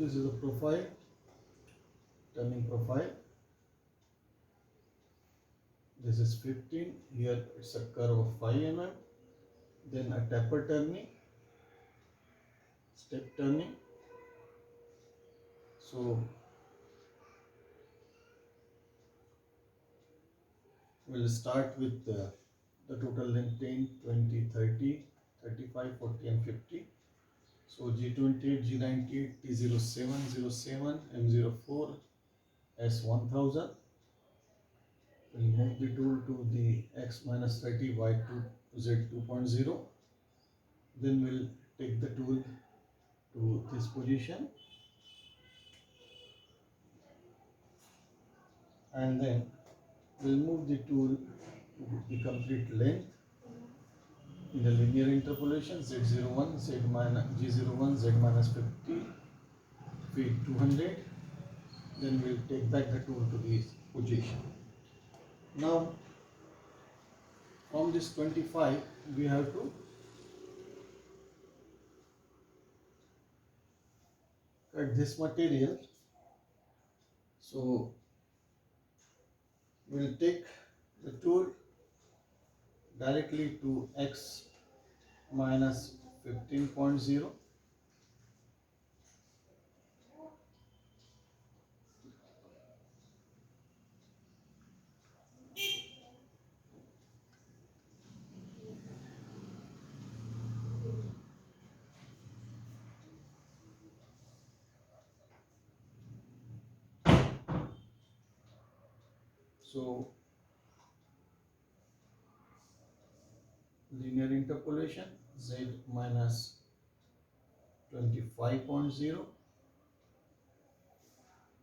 This is a profile, turning profile. This is 15. Here it's a curve of 5 mm. Then a taper turning, step turning. So we'll start with the total length 10, 20, 30, 35, 40 and 50. So G28, G98, T07, 07, M04, S1000. We'll move the tool to the X minus 30, Y2, Z2.0. Then we'll take the tool to this position. And then we'll move the tool to the complete length in the linear interpolation Z01, Z minus G01, Z minus 50, feet 200. Then we'll take back the tool to this position. Now from this 25 we have to cut this material. So we'll take the tool directly to X minus 15.0. So linear interpolation Z minus 25.0.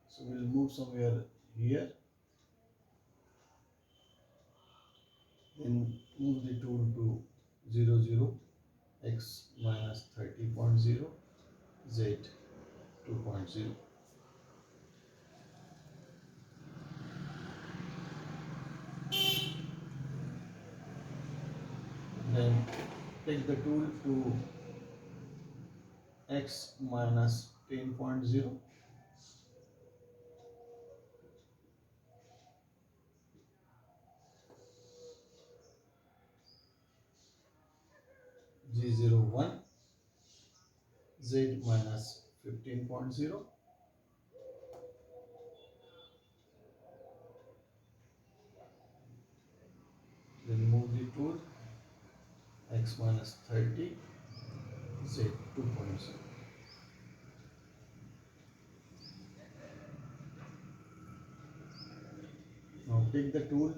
So we'll move somewhere here. Then move the tool to 00, X minus 30.0, Z 2.0. Then take the tool to X minus 10.0. G01, Z minus 15.0. Then move the tool X minus 30, Z 2.0. Now take the tool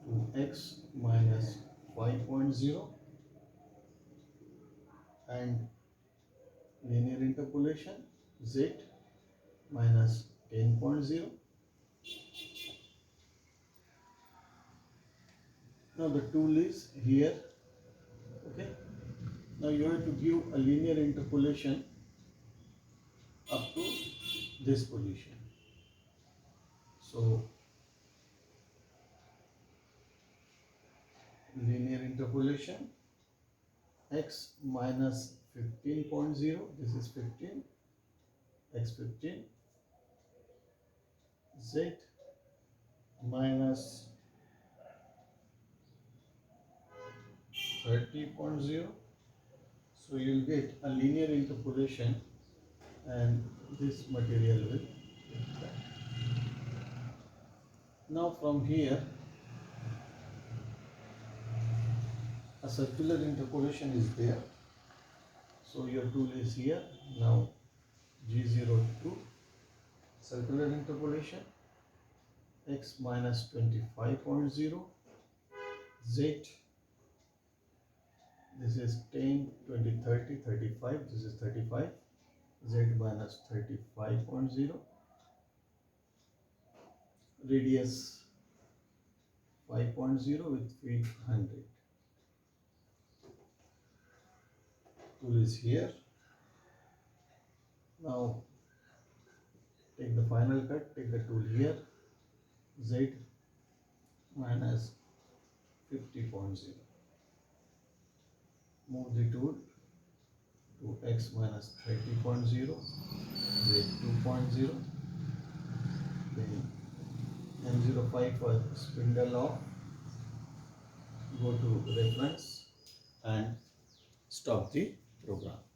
to X minus 5.0 and linear interpolation Z minus 10.0. Now the tool is here. Okay. Now you have to give a linear interpolation up to this position. So linear interpolation X minus 15.0. This is 15. X 15. Z minus 30.0. So you'll get a linear interpolation and this material will get back. Now from here a circular interpolation is there. So your tool is here. Now G02, circular interpolation X minus 25.0, Z, this is 10, 20, 30, 35, this is 35, Z minus 35.0, radius 5.0 with feet 100. Tool is here. Now take the final cut, take the tool here, Z minus 50.0. Move the tool to x minus 30.0, break 2.0, then M05 for spindle off, go to reference and stop the program.